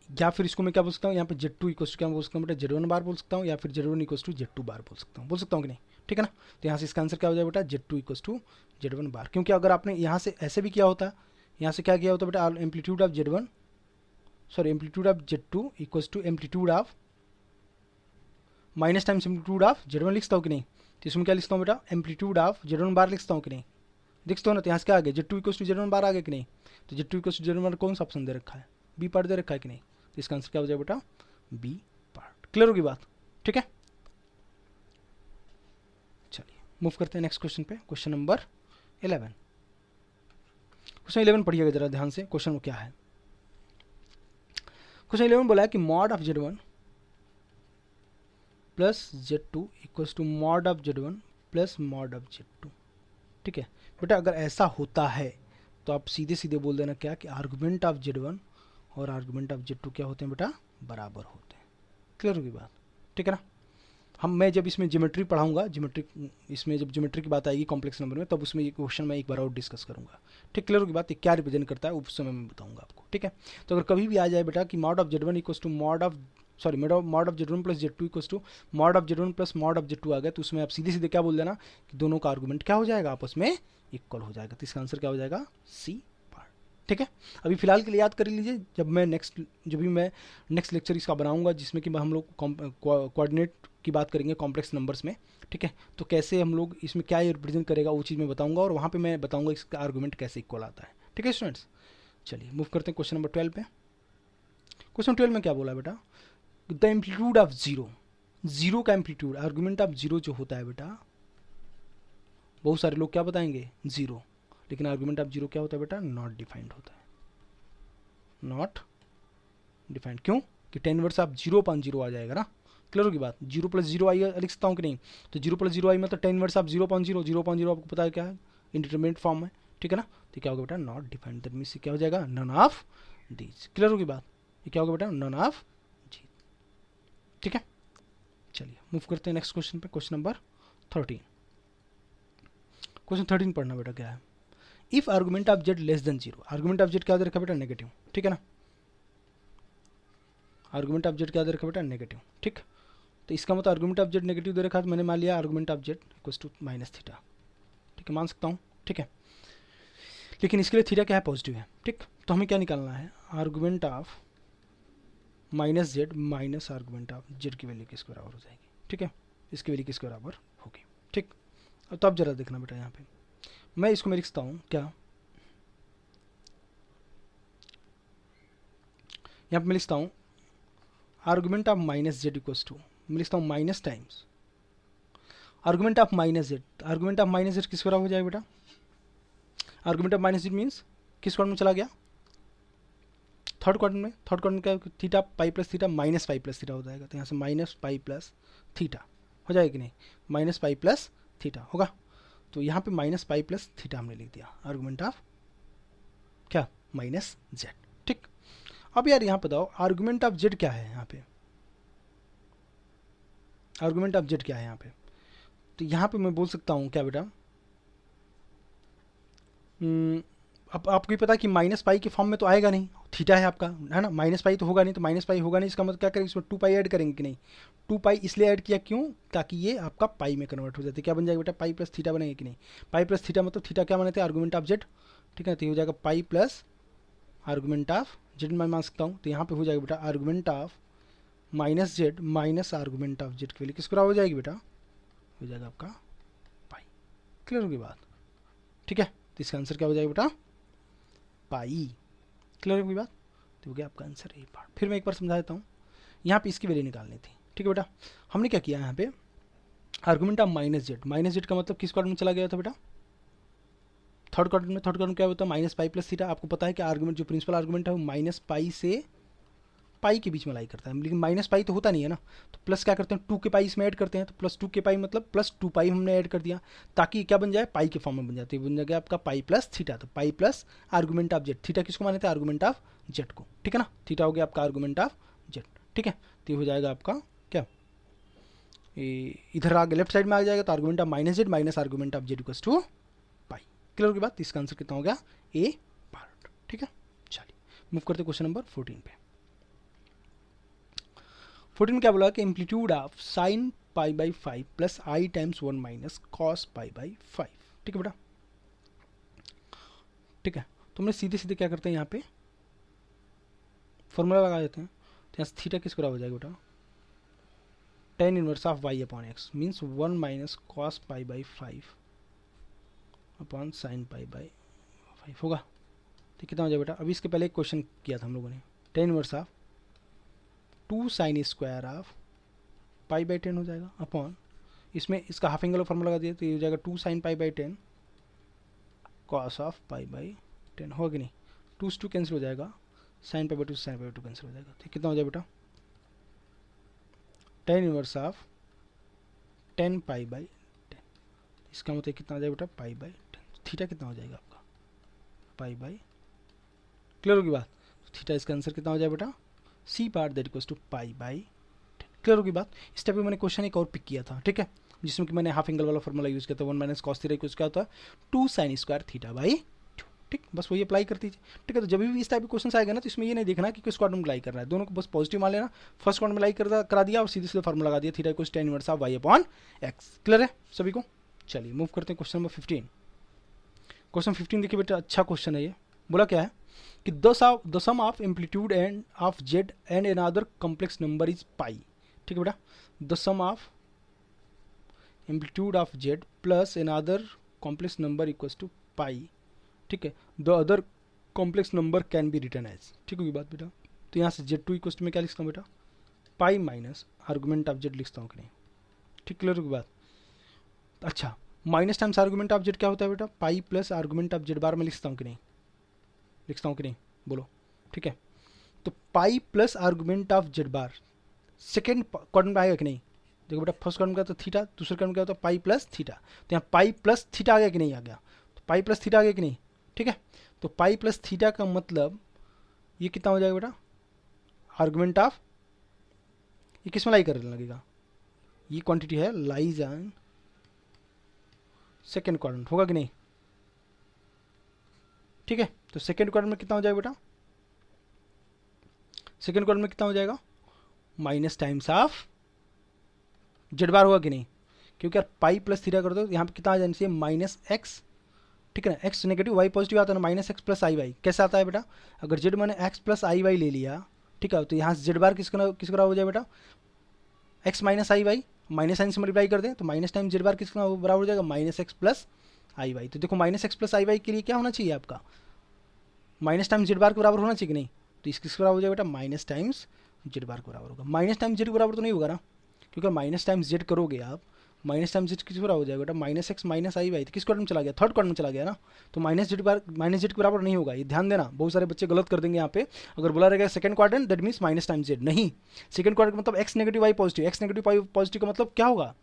या फिर इसको मैं क्या बोल सकता हूँ, यहाँ पे Z2 इक्वल्स टू क्या बोल सकता हूँ बेटा, Z1 बार बोल सकता हूँ, या फिर Z1 इक्वल्स टू Z2 बार बोल सकता हूँ कि नहीं, ठीक है ना। तो यहाँ से इसका आंसर क्या हो जाएगा बेटा, Z2 इक्वल्स टू Z1 बार। क्योंकि अगर आपने यहाँ से ऐसे भी किया होता, यहाँ से क्या किया होता बेटा, amplitude of Z1 sorry amplitude of Z2 equals to amplitude of minus times amplitude of Z1 लिखता हूँ कि नहीं। तो इसमें क्या लिखता हूँ बेटा, एम्पलीट्यूड ऑफ Z1 बार लिखता हूँ कि नहीं, दिखता हो ना। तो यहाँ से क्या आ गया, Z2 इक्वल्स टू Z1 बार आ गया कि नहीं। तो Z2 इक्वल्स टू Z1 बार कौन सा ऑप्शन दे रखा है, बी पार्ट दे रखा है कि नहीं। तो इसका आंसर क्या हो जाएगा बेटा, बी पार्ट। क्लियर होगी बात, ठीक है। चलिए मूव करते हैं नेक्स्ट क्वेश्चन पे, क्वेश्चन नंबर 11। क्वेश्चन 11 पढ़िएगा जरा ध्यान से, क्वेश्चन में क्या है। क्वेश्चन 11 बोला है कि mod of Z1 plus Z2 equals to mod of Z1 plus mod of Z2, ठीक है बेटा। अगर ऐसा होता है तो आप सीधे सीधे बोल देना क्या, कि आर्गुमेंट ऑफ Z1 और आर्गुमेंट ऑफ Z2 क्या होते हैं बेटा, बराबर होते हैं। क्लियर होगी बात, ठीक है ना। मैं जब इसमें ज्योमेट्री पढ़ाऊंगा, इसमें जब ज्योमेट्री की बात आएगी कॉम्प्लेक्स नंबर में, तब उसमें ये क्वेश्चन मैं एक बार और डिस्कस करूंगा, ठीक। क्लियर होगी बात, ये क्या रिप्रेजेंट करता है उस समय मैं बताऊंगा आपको, ठीक है। तो अगर कभी भी आ जाए बेटा कि mod of Z1 equals to mod of Z1 plus Z2 equals to mod of Z1 plus mod of Z2 आ गया, तो उसमें आप सीधे सीधे क्या बोल देना कि दोनों का आर्गूमेंट क्या हो जाएगा, आपस में इक्वल हो जाएगा। तो इसका आंसर क्या हो जाएगा, सी पार्ट, ठीक है। अभी फिलहाल के लिए याद कर लीजिए, जब मैं नेक्स्ट लेक्चर इसका बनाऊंगा, जिसमें कि हम लोग कोऑर्डिनेट की बात करेंगे कॉम्प्लेक्स नंबर्स में, ठीक है। तो कैसे हम लोग इसमें क्या रिप्रेजेंट करेगा वो चीज़ मैं बताऊंगा, और वहाँ पे मैं बताऊंगा इसका आर्गूमेंट कैसे इक्वल आता है, ठीक है स्टूडेंट्स। चलिए मूव करते हैं क्वेश्चन नंबर 12 पे। क्वेश्चन 12 में क्या बोला बेटा, द एम्पलीट्यूड ऑफ जीरो का एम्पलीट्यूड, आर्गूमेंट ऑफ जीरो जो होता है बेटा, बहुत सारे लोग क्या बताएंगे, जीरो, लेकिन आर्गूमेंट ऑफ जीरो क्या होता है बेटा, नॉट डिफाइंड होता है, नॉट डिफाइंड। क्यों, कि 10 इनवर्स ऑफ 0/0 आ जाएगा ना। क्लियर होगी बात, 0 प्लस 0 आई लिख सकता हूँ कि नहीं। तो 0 प्लस 0 आई मतलब 10 इनवर्स ऑफ 0/0, 0/0 आपको पता है क्या है, इंडिटरमिनेट फॉर्म है, ठीक है ना। तो क्या होगा बेटा, नॉट डिफाइंड, दैट मींस क्या हो जाएगा, नन ऑफ दीज। क्लियर होगी बात, ये क्या होगा बेटा, नन ऑफ जी, ठीक है। चलिए मूव करते हैं नेक्स्ट क्वेश्चन पे, क्वेश्चन नंबर 13। क्वेश्चन 13 पढ़ना बेटा क्या है, if argument of Z less than 0, argument of Z क्या दे रखा बेटा, नेगेटिव, ठीक है ना। आर्गुमेंट ऑफ Z क्या दे रखा बेटा, नेगेटिव, ठीक। तो इसका मतलब आर्गुमेंट ऑफ Z नेगेटिव दे रखा है, तो मैंने मान लिया argument of Z equals to minus theta, ठीक है, मान सकता हूँ, ठीक है। लेकिन इसके लिए थीटा क्या है, पॉजिटिव है, ठीक। तो हमें क्या निकालना है, argument of minus Z minus argument of Z की वैल्यू किसके बराबर हो जाएगी, ठीक है, इसकी वैल्यू किसके बराबर होगी, ठीक। तो अब जरा देखना बेटा, यहाँ पे मैं इसको मैं लिखता हूँ क्या, यहाँ पे मैं लिखता हूँ argument of minus Z equals to, मैं लिखता हूँ minus times argument of minus Z। Argument of minus Z किसके बराबर हो जाएगा बेटा, argument of minus Z means किस क्वाड्रेंट में चला गया? थर्ड क्वाड्रेंट में। थर्ड क्वाड्रेंट का theta pi plus theta minus pi plus theta हो जाएगा, तो यहाँ से माइनस पाई प्लस थीटा हो जाएगा कि नहीं? माइनस पाई प्लस थीटा होगा, तो यहाँ पे माइनस पाई प्लस थीटा हमने लिख दिया, आर्गुमेंट ऑफ क्या? Minus Z. ठीक, अब यार यहाँ बताओ आर्गुमेंट ऑफ जेड क्या है यहाँ पे? आर्गुमेंट ऑफ जेड क्या है यहाँ पे? तो यहाँ पे मैं बोल सकता हूँ क्या बेटा, अब आपको ही पता है कि माइनस पाई के फॉर्म में तो आएगा नहीं, थीटा है आपका, है ना, माइनस पाई तो होगा नहीं, तो माइनस पाई होगा नहीं, इसका मतलब क्या करेंगे, इसमें 2 पाई ऐड करेंगे कि नहीं? 2 पाई इसलिए ऐड किया क्यों? ताकि ये आपका पाई में कन्वर्ट हो जाते, क्या बन जाएगा बेटा? पाई प्लस थीटा बनेगा कि नहीं? पाई प्लस थीटा मतलब थीटा क्या बनाते हैं? Argument of Z. ठीक है, तो ये हो जाएगा पाई प्लस आर्गुमेंट ऑफ जेड मैं मान सकता हूँ, तो यहाँ पे हो जाएगा बेटा argument of minus z minus argument of Z के लिए किस बराबर हो जाएगी बेटा? हो जाएगा आपका पाई। क्लियर होगी बात? ठीक है, तो इसका आंसर क्या हो जाएगा बेटा? पाई। क्लियर होगी बात? तो हो गया आपका आंसर ए पार्ट। फिर मैं एक बार समझा देता हूँ, यहाँ पे इसकी वैल्यू निकालनी थी। ठीक है बेटा, हमने क्या किया यहाँ पे, आर्गुमेंट ऑफ माइनस जेड का मतलब किस क्वाड्रेंट में चला गया था बेटा? थर्ड क्वाड्रेंट में। थर्ड क्वाड्रेंट क्या होता है? Minus pi plus theta. आपको पता है कि आर्गुमेंट जो प्रिंसिपल आर्गुमेंट है वो माइनस पाई से पाई के बीच में लाई करता है, लेकिन माइनस पाई तो होता नहीं है ना, तो प्लस क्या करते हैं? 2 के पाई इसमें ऐड करते हैं, तो प्लस 2 के पाई मतलब प्लस 2 पाई हमने ऐड कर दिया, ताकि क्या बन जाए? पाई के फॉर्म में बन जाती है, बन जाएगा आपका पाई प्लस थीटा। तो pi plus argument of Z, theta किसको माने थे? आर्गुमेंट ऑफ जेड को। ठीक है ना, थीटा हो गया आपका आर्गुमेंट ऑफ जेड। ठीक है, तो हो जाएगा आपका क्या, इधर आगे लेफ्ट साइड में आ जाएगा, तो argument of minus z minus argument of Z equals to pi. Clear की बात? इसका आंसर कितना हो गया? A part. ठीक है, चलिए मूव करते क्वेश्चन नंबर 14 पे। 14 में क्या बोला कि amplitude of sine pi by 5 plus I times 1 minus cos pi by 5। ठीक है बेटा, ठीक है, तो हमने सीधे सीधे क्या करते हैं, यहाँ पे फॉर्मूला लगा देते हैं, तो यहाँ थीटा किस बराबर हो जाएगा बेटा? tan inverse of y upon x means 1 minus cos pi by 5 upon sine pi by 5 होगा। तो कितना हो जाएगा बेटा? अभी इसके पहले एक क्वेश्चन किया था हम लोगों ने, tan inverse of 2 sine square of pi by 10 हो जाएगा अपॉन, इसमें इसका हाफ एंगल फॉर्मूला लगा दिया, तो ये हो जाएगा 2 sine pi by 10 cos of pi by 10 होगा कि नहीं? 2 से 2 कैंसिल हो जाएगा, साइन पाई बाई 2 से साइन पाई बाई 2 कैंसिल हो जाएगा, तो कितना हो जाएगा बेटा? tan inverse of 10 pi by 10, इसका मतलब कितना हो जाएगा बेटा? पाई बाई 10। थीटा कितना हो जाएगा आपका? Pi by. क्लियर होगी बात? थीटा इसका आंसर कितना हो जाएगा बेटा? C part that equals to pi by 10। Clear होगी बात? इस टाइप में मैंने क्वेश्चन एक और पिक किया था, ठीक है, जिसमें कि मैंने हाफ एंगल वाला फॉर्मूला यूज किया था, 1 माइनस कॉस थीटा इक्वल्स क्या होता है? 2 साइन स्क्वायर थीटा बाई 2। ठीक, बस वही अप्लाई कर दीजिए। ठीक है, तो जब भी इस टाइप के क्वेश्चन आएगा ना, तो इसमें ये नहीं देखना कि किस क्वाड्रेंट में लाई कर रहा है, दोनों को बस पॉजिटिव मान लेना, फर्स्ट क्वाड्रेंट में लाई करा दिया और सीधे सीधे फॉर्मूला लगा दिया, theta equals tan inverse of y upon x। Clear है सभी को? चलिए मूव करते हैं क्वेश्चन नंबर 15। क्वेश्चन 15 देखिए बेटा, अच्छा क्वेश्चन है ये। बोला क्या है कि the sum of amplitude and of Z and another complex number is pi. ठीक है बेटा, the sum of amplitude of Z plus another complex number equals to pi. ठीक है, the other complex number can be written as. ठीक होगी बात बेटा? तो यहाँ से जेड टू इक्वल्स टू में क्या लिखता हूँ बेटा? Pi minus argument of Z लिखता हूँ कि नहीं? ठीक, क्लियर होगी बात? अच्छा, minus times argument of Z क्या होता है बेटा? Pi plus argument of Z bar में लिखता हूँ कि नहीं? लिखता हूँ कि नहीं बोलो? ठीक है, तो pi plus argument of Z bar second quadrant में आएगा कि नहीं? देखो बेटा, फर्स्ट क्वाड्रेंट का तो थीटा, दूसरे क्वाड्रेंट क्या होता है? Pi plus theta. तो यहाँ पाई प्लस थीटा आ गया कि नहीं? आ गया। तो पाई प्लस थीटा आ गया कि नहीं? ठीक है, तो पाई प्लस थीटा का मतलब ये कितना हो जाएगा बेटा? आर्गुमेंट ऑफ, ये किस में लाई करने लगेगा? ये क्वांटिटी है लाइज ऑन सेकेंड क्वाड्रेंट, होगा कि नहीं? ठीक है, तो सेकेंड क्वाड्रेंट में कितना हो जाएगा बेटा? सेकेंड क्वाड्रेंट में कितना हो जाएगा? माइनस टाइम्स ऑफ जेड बार होगा कि नहीं? क्योंकि यार पाई प्लस थीटा कर दो, यहाँ पे कितना आ जाना चाहिए? Minus x. ठीक है ना, एक्स नेगेटिव वाई पॉजिटिव आता है ना, माइनस एक्स प्लस आई वाई। कैसे आता है बेटा? अगर जेड मैंने एक्स प्लस आई वाई ले लिया, ठीक है, तो यहाँ से जेड बार किसका बराबर हो जाए बेटा? X minus i Y, minus sign से मल्टीप्लाई कर दें तो माइनस टाइम जेड बार किसका बराबर हो जाएगा? माइनस एक्स प्लस आई वाई। तो देखो माइनस एक्स प्लस आई वाई के लिए क्या होना चाहिए आपका? माइनस टाइम्स जेड बार के बराबर होना चाहिए कि नहीं? तो इसके बराबर हो जाएगा बेटा? माइनस टाइम्स जेड बार के बराबर होगा। माइनस टाइम्स जेड के बराबर तो नहीं होगा ना, क्योंकि माइनस टाइम्स जेड करोगे आप माइनस टाइम्स जेड किस बराबर हो जाएगा बेटा, minus x minus i y, तो किस क्वाड्रेंट में चला गया, थर्ड क्वाड्रेंट में चला गया ना, तो माइनस जेड के बराबर नहीं होगा, ये ध्यान देना, बहुत सारे बच्चे गलत कर देंगे यहाँ पे। अगर बोला रहेगा second quadrant that means minus times Z, नहीं, सेकंड क्वाड्रेंट मतलब x negative Y positive, x negative Y positive का मतलब क्या होगा,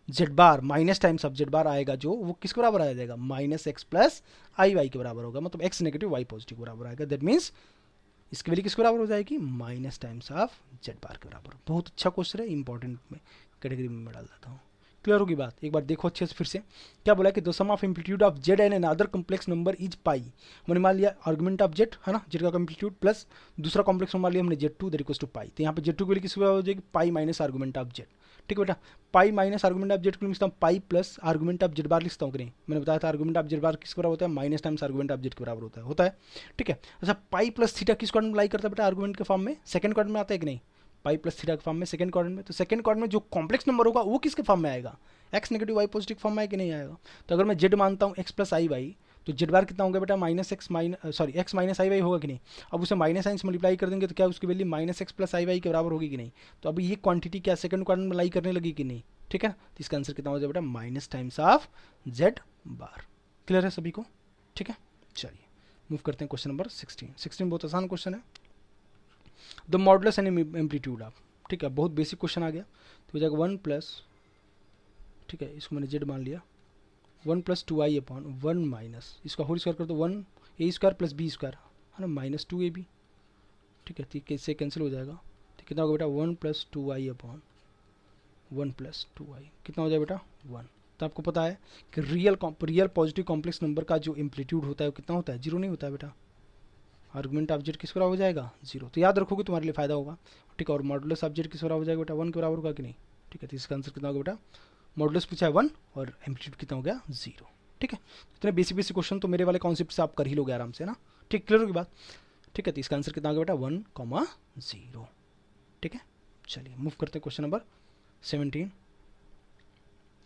Z bar minus times of Z bar आएगा जो, वो किसके बराबर आ जाएगा, माइनस एक्स प्लस आई वाई के बराबर होगा, मतलब एक्स नेगेटिव वाई पॉजिटिव के बराबर आएगा, दैट मीन्स इसकी वैल्यू किसके बराबर हो जाएगी, minus times of Z bar के बराबर। बहुत अच्छा क्वेश्चन है, इंपॉर्टेंट में कैटेगरी में डाल देता हूँ। क्लियर होगी बात, एक बार देखो अच्छे से फिर से। क्या बोला कि the sum of amplitude of Z and an other complex number is pi, हमने मान लिया आर्गुमेंट ऑफ जेड है ना, जेड का एम्पलीट्यूड प्लस दूसरा कॉम्प्लेक्स नंबर लिया हमने Z to that equals to pi, तो यहाँ पे जेड टू की वैल्यू किसके बराबर हो जाएगी, pi minus argument of Z. ठीक है बेटा, pi minus argument of Z को लिखता हूँ pi plus argument of Z bar लिखता हूँ कि नहीं, मैंने बताया था आर्गुमेंट ऑफ जेड बार किसके बराबर होता है, minus times argument of Z के बराबर होता है। ठीक है, अच्छा पाई प्लस थीटा किस क्वाड्रेंट में लाई करता है बेटा, आर्गुमेंट के फॉर्म में, सेकंड क्वाड्रेंट में आता है कि नहीं, पाई प्लस थीटा के फॉर्म में सेकंड क्वाड्रेंट में, तो सेकंड क्वाड्रेंट में जो कॉम्प्लेक्स नंबर होगा वो किसके फॉर्म में आएगा, x negative Y positive form में आएगा कि नहीं आएगा। तो अगर मैं जेड मानता हूँ एक्स प्लस आई वाई, तो जेड बार कितना होगा बेटा, minus x x minus i Y होगा कि नहीं, अब उसे माइनस साइन से मल्टीप्लाई कर देंगे तो क्या उसकी वैल्यू माइनस एक्स प्लस आई वाई के बराबर होगी कि नहीं, तो अभी ये क्वांटिटी क्या सेकंड क्वाड्रेंट में लाई करने लगी कि नहीं। ठीक है, तो इसका आंसर कितना हो जाएगा बेटा, minus times of Z bar. Clear है सभी को, ठीक है, चलिए मूव करते हैं क्वेश्चन नंबर 16 बहुत आसान क्वेश्चन है, the modulus and amplitude of, ठीक है बहुत बेसिक क्वेश्चन आ गया, तो हो जाएगा 1 प्लस, ठीक है इसको मैंने जेड मान लिया, 1 प्लस टू आई अपॉन 1 माइनस, इसका होल स्क्वायर कर दो 1 ए स्क्वायर प्लस बी स्क्वायर है ना, माइनस 2 ए बी। ठीक है, तो इससे कैंसिल हो जाएगा, तो कितना होगा बेटा 1 प्लस टू आई अपॉन 1 प्लस टू आई, कितना हो जाएगा बेटा 1। तो आपको पता है कि रियल पॉजिटिव कॉम्प्लेक्स नंबर का जो एम्पलीट्यूड होता है वो कितना होता है, जीरो नहीं होता है बेटा, आर्गुमेंट ऑफ जेड किस बराबर हो जाएगा, जीरो, तो याद रखोगे तुम्हारे लिए फायदा होगा। ठीक है, और मॉडुलस ऑफ जेड किस बराबर हो जाएगा बेटा, 1 के बराबर होगा कि नहीं। ठीक है, तो इसका आंसर कितना होगा बेटा, मॉडुलस पूछा है 1 और एम्पलीट्यूड कितना हो गया 0। ठीक है, इतने बेसिक क्वेश्चन तो मेरे वाले कॉन्सेप्ट से आप कर ही लोगे आराम से ना। ठीक, क्लियर होगी बात। ठीक है, तो इसका आंसर कितना हो गया बेटा 1,0। ठीक है, चलिए मूव करते हैं क्वेश्चन नंबर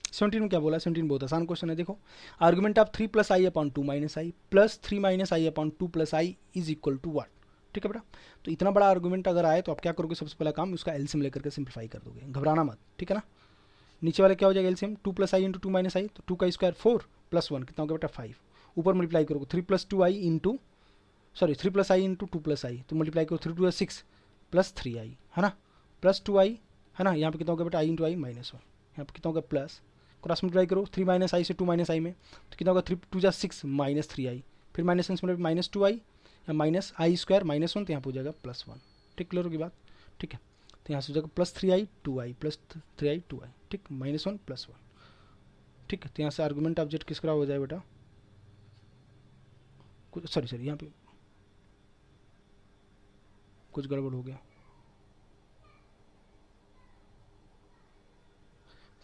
17 में क्या बोला है, 17 बहुत आसान क्वेश्चन है, देखो argument of 3 plus i upon 2 minus i plus 3 minus i upon 2 plus i is equal to what. ठीक है बेटा, तो इतना बड़ा आर्गुमेंट अगर आए तो आप क्या करोगे, सबसे पहला काम उसका एलसीएम लेकर के सिंप्लीफाई कर दोगे, घबराना मत। ठीक है ना, नीचे वाले क्या हो जाएगा LCM, 2 plus I into 2 minus i, तो 2 का स्क्वायर 4 प्लस 1 कितना होगा बेटा 5, ऊपर मल्टीप्लाई करोगे 3 प्लस टू आई इंटू 3 प्लस आई इंटू 2 प्लस आई, तो मल्टीप्लाई करो 3 2 6 प्लस 3 आई है ना, प्लस 2 आई है ना, यहाँ पे कितना होगा बेटा आई इंटू आई माइनस 1, यहाँ पे कितना होगा प्लस, क्रॉस मल्टीप्लाई करो 3 माइनस आई से 2 माइनस आई में, तो कितना होगा 3 2 जा 6 माइनस 3 आई, फिर माइनस वन से माइनस 2 आई या माइनस आई स्क्वायर माइनस 1, तो यहाँ पे हो जाएगा प्लस 1। ठीक, क्लियर होगी बात। ठीक है, तो यहाँ से हो जाएगा प्लस 3 आई 2 आई प्लस 3 आई 2 आई, ठीक माइनस 1 प्लस 1। ठीक है, तो यहाँ से आर्गुमेंट ऑफ जेड किस तरह हो जाए बेटा, कुछ सॉरी यहाँ पे कुछ गड़बड़ हो गया,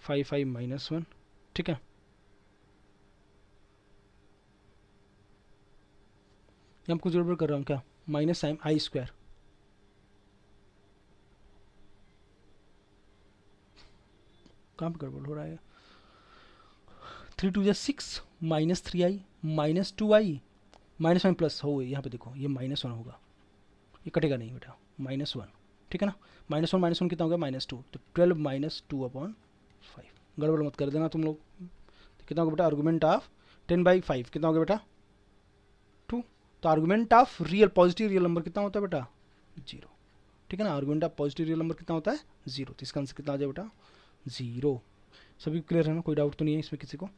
5 आई माइनस 1। ठीक है, यहाँ कुछ गड़बड़ कर रहा हूँ क्या, माइनस आई स्क्वायर, कहाँ पर गड़बड़ हो रहा है, 3 2 6 माइनस 3 आई माइनस 2 आई माइनस 1 प्लस हो, यहाँ पे देखो ये माइनस 1 होगा, ये कटेगा नहीं बेटा माइनस 1। ठीक है ना, माइनस 1 कितना होगा माइनस 2, तो 12 माइनस 2 अपॉन 5, गड़बड़ मत कर देना तुम लोग। तो कितना होगा बेटा आर्गुमेंट ऑफ 10/5 कितना होगा बेटा 2, तो argument of real positive real number कितना होता है बेटा 0। ठीक है ना, argument of positive real number कितना होता है 0, तो इसका आंसर कितना आ जाए बेटा 0। सभी क्लियर है ना, कोई डाउट तो नहीं है इसमें किसी को।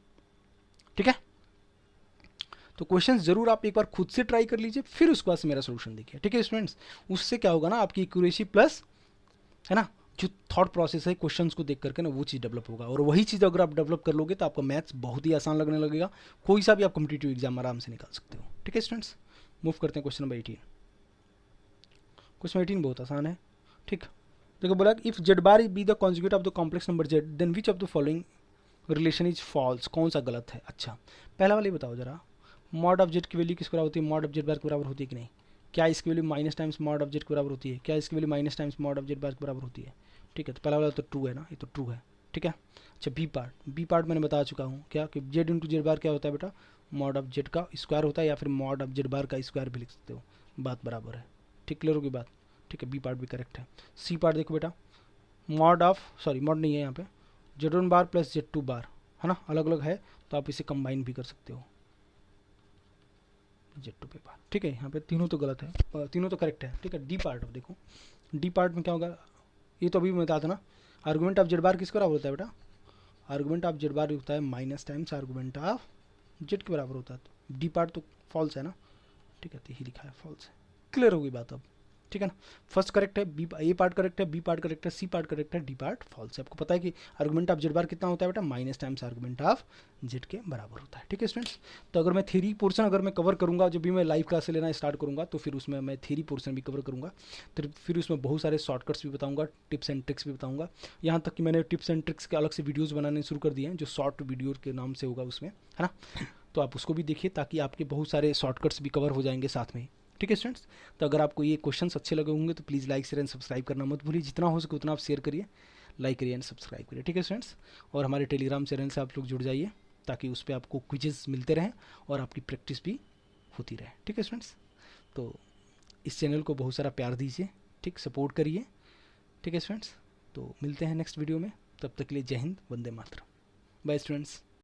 ठीक है, तो क्वेश्चन जरूर आप एक बार खुद से ट्राई कर लीजिए, फिर उसके बाद से मेरा सोल्यूशन देखिए। ठीक है स्टूडेंट्स, उससे क्या होगा ना आपकी एक्यूरेसी प्लस है ना जो थॉट प्रोसेस है क्वेश्चंस को देख करके ना वो चीज़ डेवलप होगा, और वही चीज़ अगर आप डेवलप कर लोगे तो आपका मैथ्स बहुत ही आसान लगने लगेगा, कोई सा भी आप कॉम्पिटिटिव एग्जाम आराम से निकाल सकते हो। ठीक है स्टूडेंट्स, मूव करते हैं क्वेश्चन नंबर 18। क्वेश्चन 18 बहुत आसान है। ठीक, देखो बोला if z bar be the conjugate of the complex number z then which of the following relation is false, कौन सा गलत है। अच्छा पहला वाले बताओ जरा, मॉड ऑफ जेड की वैल्यू किस बराबर होती है, मॉड ऑफ जेड बार के बराबर होती है कि नहीं, क्या इसकी value minus times mod of Z के बराबर होती है, क्या इसकी value minus times mod of Z bar के बराबर होती है। ठीक है, तो पहला वाला तो ट्रू है ना, ये तो ट्रू है। ठीक है, अच्छा बी पार्ट मैंने बता चुका हूँ क्या कि जेड इंटू जेड बार क्या होता है बेटा, मॉड ऑफ जेड का स्क्वायर होता है, या फिर मॉड ऑफ जेड बार का स्क्वायर भी लिख सकते हो, बात बराबर है। ठीक, क्लियर होगी बात। ठीक है, बी पार्ट भी करेक्ट है। सी पार्ट देखो बेटा, मॉड नहीं है यहाँ पे, Z1 बार प्लस Z2 बार, है ना, अलग अलग है तो आप इसे कंबाइन भी कर सकते हो Z2 पे बार। ठीक है, यहाँ पे तीनों तो गलत है, तीनों तो करेक्ट है। ठीक है, डी पार्ट, अब देखो डी पार्ट में क्या होगा, ये तो अभी मैं बताया था ना, आर्गूमेंट ऑफ जेड बार किसके बराबर होता है बेटा, आर्गूमेंट ऑफ जेड बार होता है minus times argument of Z के बराबर होता है। तो डी पार्ट तो फॉल्स है ना, ठीक है, तो यही लिखा है फॉल्स है। क्लियर होगी बात अब, ठीक है ना। फर्स्ट करेक्ट है, बी ए पार्ट करेक्ट है, बी पार्ट करेक्ट है, सी पार्ट करेक्ट है, डी पार्ट फॉल्स है। आपको पता है कि आर्गुमेंट ऑफ जेड बार कितना होता है बेटा, minus times argument of Z के बराबर होता है। ठीक है स्टूडेंट्स, तो अगर मैं थ्योरी पोर्शन अगर मैं कवर करूंगा, जब भी मैं लाइव क्लास लेना स्टार्ट करूंगा तो फिर उसमें मैं थ्योरी पोर्शन भी कवर करूंगा, तो फिर उसमें बहुत सारे शॉर्टकट्स भी बताऊंगा, टिप्स एंड ट्रिक्स भी बताऊंगा। यहाँ तक कि मैंने टिप्स एंड ट्रिक्स के अलग से वीडियोज़ बनाने शुरू कर दिए हैं, जो शॉर्ट वीडियो के नाम से होगा उसमें, है ना, तो आप उसको भी देखिए ताकि आपके बहुत सारे शॉर्टकट्स भी कवर हो जाएंगे साथ में। ठीक है स्टूडेंट्स, तो अगर आपको ये क्वेश्चंस अच्छे लगे होंगे तो please like share and subscribe करना मत भूलिए, जितना हो सके उतना आप शेयर करिए, लाइक करिए एंड सब्सक्राइब करिए। ठीक है स्टूडेंट्स, और हमारे टेलीग्राम चैनल से आप लोग जुड़ जाइए ताकि उस पर आपको क्विजेस मिलते रहें और आपकी प्रैक्टिस भी होती रहे। ठीक है स्टूडेंट्स, तो इस चैनल को बहुत सारा प्यार दीजिए, ठीक, सपोर्ट करिए। ठीक है स्टूडेंट्स, तो मिलते हैं नेक्स्ट वीडियो में, तब तक के लिए जय हिंद, वंदे मातरम, बाय स्टूडेंट्स।